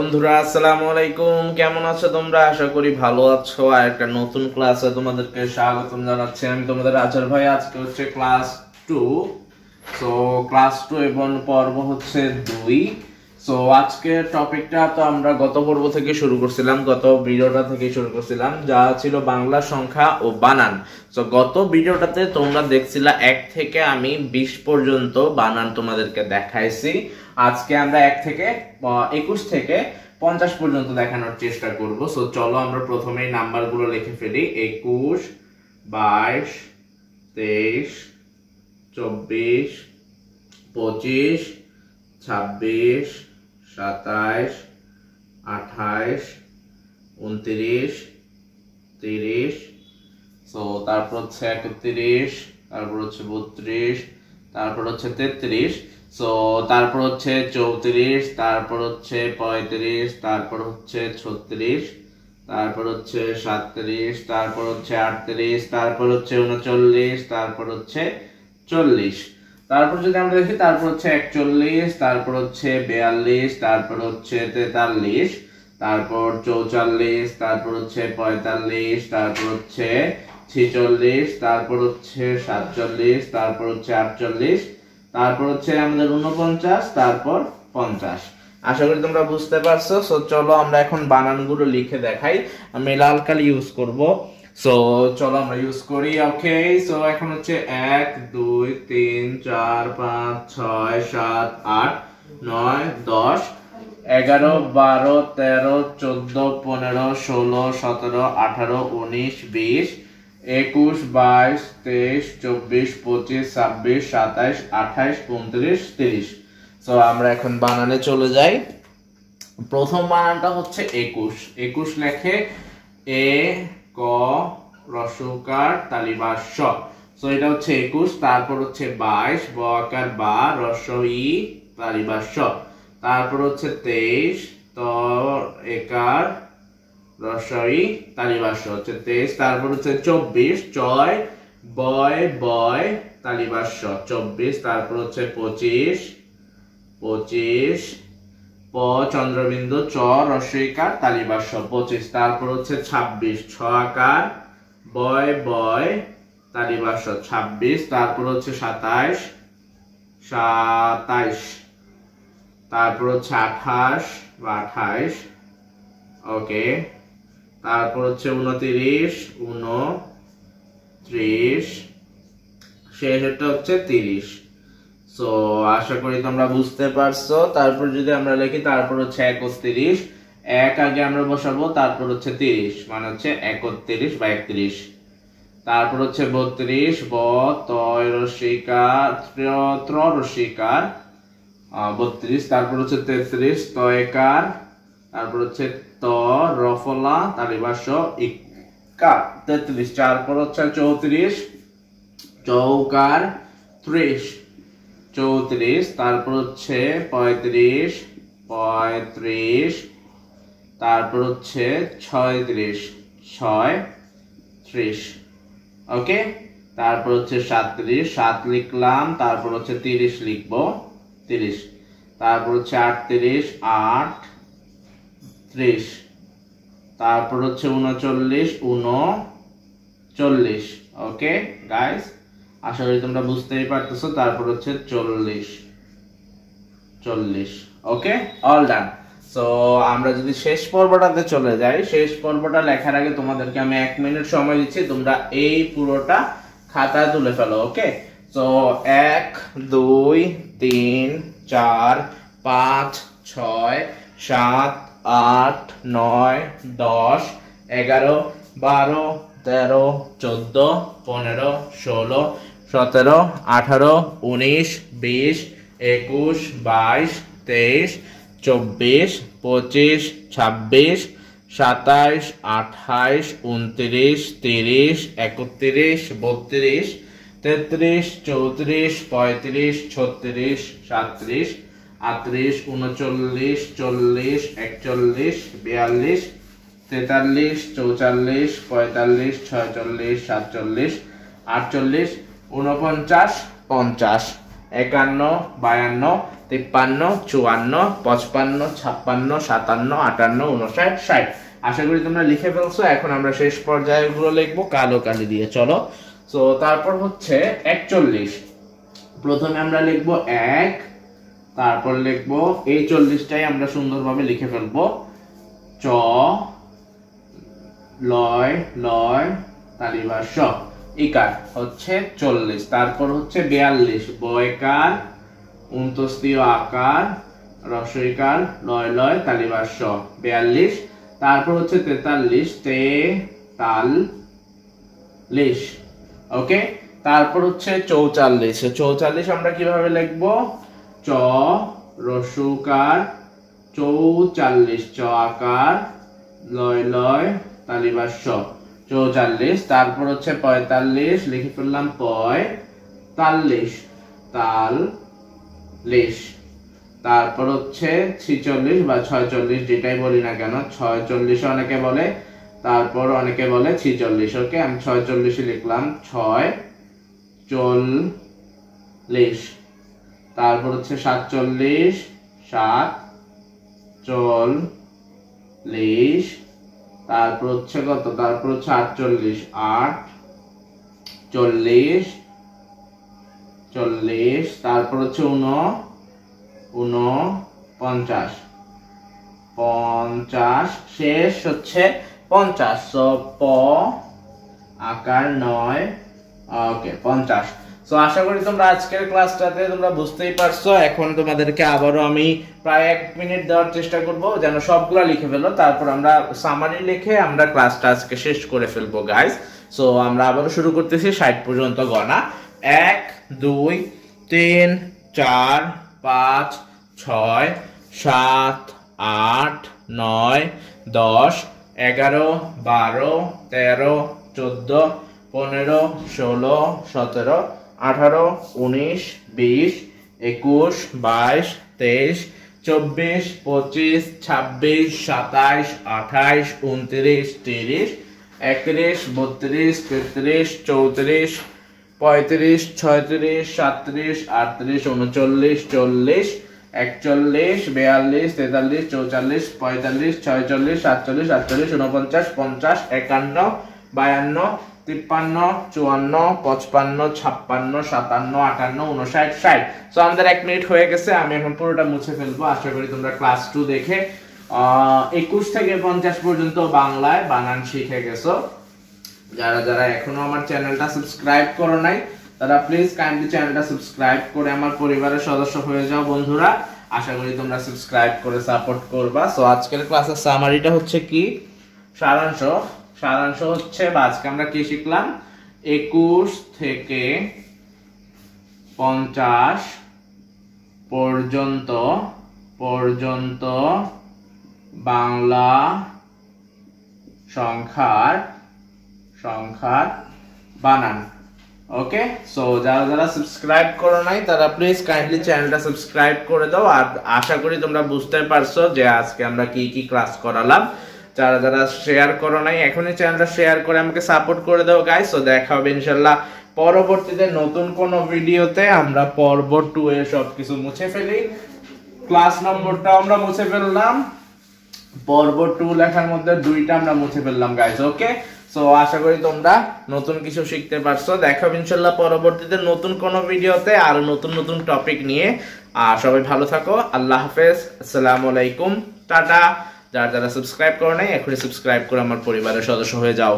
বন্ধুরা আসসালামু আলাইকুম, কেমন আছো তোমরা? আশা করি ভালো আছো। আর একটা নতুন ক্লাসে তোমাদেরকে স্বাগতম জানাচ্ছি। আমি তোমাদের আচার ভাই। আজকে হচ্ছে ক্লাস 2। সো ক্লাস 2 এবং পর্ব হচ্ছে 2। সো আজকের টপিকটা তো আমরা গত পর্ব থেকে শুরু করছিলাম, গত ভিডিওটা থেকে শুরু করছিলাম, যা ছিল বাংলা সংখ্যা ও বানান। সো গত ভিডিওটাতে তোমরা দেখছিলা 1 থেকে আমি 20 পর্যন্ত বানান তোমাদেরকে দেখাইছি। আজকে আমরা 1 থেকে 21 থেকে 50 পর্যন্ত দেখানোর চেষ্টা করব। সো চলো আমরা প্রথমেই নাম্বারগুলো লিখে ফেলি। 21, 22, 23, 24, 25, 26, 27, 28, 29, 30। সো তারপর হচ্ছে 31, তারপর হচ্ছে 32, তারপর হচ্ছে 33। সো তারপর হচ্ছে 34, তারপর হচ্ছে 35, তারপর হচ্ছে 36, তারপর হচ্ছে 37, তারপর হচ্ছে 38, তারপর হচ্ছে 39, তারপর হচ্ছে 40। তারপর যদি আমরা দেখি তারপর হচ্ছে 41, তারপর হচ্ছে 42, তারপর হচ্ছে 43, তারপর 44, তারপর হচ্ছে 45, তারপর হচ্ছে 46, তারপর হচ্ছে 47, তারপর হচ্ছে 48, তারপর হচ্ছে আমাদের 49, তারপর 50। আশা করি তোমরা বুঝতে পারছো। সো চলো আমরা এখন বানানগুলো লিখে দেখাই। আমি লাল কালি ইউজ করব। সো চলো আমরা ইউজ করি। ওকে, সো এখন হচ্ছে 1 2 3 4 5 6 7 8 9 10 11 12 13 14 15 16 17 18 19 20 21 22 23 24 25 26 27 28 29 30। সো আমরা এখন বানানে চলে যাই। প্রথম বানানটা হচ্ছে 21। 21 লেখে এ ক রসকার তালিবাস স। সো এটা হচ্ছে 21। তারপর হচ্ছে 22 ব আকার বা রসই তালিবাস স। তারপর হচ্ছে 23 ত একার রসই তালিবাস স হচ্ছে 23। তারপর হচ্ছে 24 চয় বয় বয় তালিবাস স 24। তারপর হচ্ছে 25 প চন্দ্রবিন্দু চ রস্বইকার তালিবাস স 25। তারপর হচ্ছে 26 ছ আকার বয় বয় তালিবাস স 26। তারপর হচ্ছে 27 তারপর হচ্ছে 28 বা 28। ওকে, তারপর হচ্ছে 29 শেষেরটা হচ্ছে 30। সো আশা করি তোমরা বুঝতে পারছো। তারপর যদি আমরা লিখি তারপর হচ্ছে 31, এক আগে আমরা বসাবো, তারপর হচ্ছে 30 মানে হচ্ছে 31 বা 31। তারপর হচ্ছে 32 ব তয় রস্বইকার ত্র রস্বইকার 32। তারপর হচ্ছে 33 তয়কার, তারপর হচ্ছে ত রফলা তালিবাস স ইকা 33। তারপর হচ্ছে 34 চৌকার 30 34। তারপর হচ্ছে 35 তারপর হচ্ছে 36 ওকে। তারপর হচ্ছে 37 7 লিখলাম, তারপর হচ্ছে 30 লিখবো 30। তারপর হচ্ছে 38 30। তারপর হচ্ছে 39 ওকে গাইস, আশা করি তোমরা বুঝতেই পারতেছো। তারপর হচ্ছে 40 ওকে, অল ডান। সো আমরা যদি শেষ পর্বটাতে চলে যাই, শেষ পর্বটা লেখার আগে তোমাদেরকে আমি 1 মিনিট সময় দিচ্ছি, তোমরা এই পুরোটা খাতায় তুলে ফেলো। ওকে, সো 1 2 3 4 5 6 7 8 9 10 11 12 13 14 15 16 17 18 19 20 21 22 23 24 25 26 27 28 29 30 31 32 33 34 35 36 37 38 39 40 41 42 43 44 45 46 47 48 49 50 51 52 53 54 55 56 57 58 59 60। আশা করি তোমরা লিখে ফেলছো। এখন আমরা শেষ পর্যায়গুলো লিখবো কালো কালি দিয়ে। চলো। সো তারপর হচ্ছে 41। প্রথমে আমরা লিখবো 1, তারপর লিখবো এই 40টাই আমরা সুন্দরভাবে লিখে ফেলবো। চ লয় লয় তালিবাস স ইকার হচ্ছে 40। তারপর হচ্ছে 42, বয়কার 29 আকার রসইকার লয় লয় তালিবাস স 42। তারপর হচ্ছে 43, তে তাল লিশ। ওকে। তারপর হচ্ছে 44। 44 আমরা কিভাবে লিখবো? চ রসুকার 44 চ আকার লয় লয় তালিবাস স 44। তারপর হচ্ছে 45, লিখে ফেললাম পয় তাল্লিশ তাল লিশ। তারপর হচ্ছে 46 বা 46 যেটাই বলি না কেন, 46 অনেকে বলে, তারপর অনেকে বলে 46। ওকে, আমি 46 লিখলাম 6 চল্লিশ। তারপর হচ্ছে 47 7 চল্লিশ। তারপর হচ্ছে কত? তারপর হচ্ছে 48 8 40 40। তারপর হচ্ছে 49 50। শেষ হচ্ছে 50। সো প আকার 9। ওকে 50। সো আশা করি তোমরা আজকের ক্লাসটাতে তোমরা বুঝতেই পারছো। এখন তোমাদেরকে আবারও আমি প্রায় 1 মিনিট দেওয়ার চেষ্টা করব যেন সবগুলা লিখে ফেলো, তারপর আমরা সামারি লিখে আমরা ক্লাসটা আজকে শেষ করে ফেলবো গাইস। সো আমরা আবারও শুরু করতেছি 60 পর্যন্ত গণা। 1 2 3 4 5 6 7 8 9 10 11 12 13 14 15 16 17 18 19 20 21 22 23 24 25 26 27 28 29 30 31 32 33 34 35 36 37 38 39 40 41 42 43 44 45 46 47 48 49 50 51 52 53 54 55 56 57 58 59 60। সো আমাদের 1 মিনিট হয়ে গেছে। আমি এখন পুরোটা মুছে ফেলবো। আশা করি তোমরা ক্লাস 2 দেখে 21 থেকে 50 পর্যন্ত বাংলায় বানান শিখে গেছো। যারা যারা এখনো আমার চ্যানেলটা সাবস্ক্রাইব করো নাই তারা প্লিজ কাইন্ডলি চ্যানেলটা সাবস্ক্রাইব করে আমার পরিবারের সদস্য হয়ে যাও বন্ধুরা। আশা করি তোমরা সাবস্ক্রাইব করে সাপোর্ট করবা। সো আজকের ক্লাসের সামারিটা হচ্ছে কি? সারাংশ হচ্ছে আজকে আমরা কি শিখলাম? 21 থেকে 50 পর্যন্ত বাংলা সংখ্যার বানান। ওকে। সো যারা যারা সাবস্ক্রাইব করো নাই তারা প্লিজ কাইন্ডলি চ্যানেলটা সাবস্ক্রাইব করে দাও। আর আশা করি তোমরা বুঝতে পারছো যে আজকে আমরা কি কি ক্লাস করালাম। যারা যারা শেয়ার করো নাই এখনই চ্যানেলটা শেয়ার করে আমাকে সাপোর্ট করে দাও গাইস। সো দেখা হবে ইনশাআল্লাহ পরবর্তীতে নতুন কোন ভিডিওতে। আমরা পর্ব 2 এ সবকিছু মুছে ফেলি। ক্লাস নম্বরটাও আমরা মুছে ফেললাম। পর্ব 2 লেখার মধ্যে 2টা আমরা মুছে ফেললাম গাইস। ওকে। সো আশা করি তোমরা নতুন কিছু শিখতে পারছো। দেখা হবে ইনশাআল্লাহ পরবর্তীতে নতুন কোন ভিডিওতে আর নতুন নতুন টপিক নিয়ে। আর সবাই ভালো থাকো। আল্লাহ হাফেজ। আসসালামু আলাইকুম। টাটা। যারা যারা সাবস্ক্রাইব করো নাই এখনই সাবস্ক্রাইব করে আমার পরিবারের সদস্য হয়ে যাও।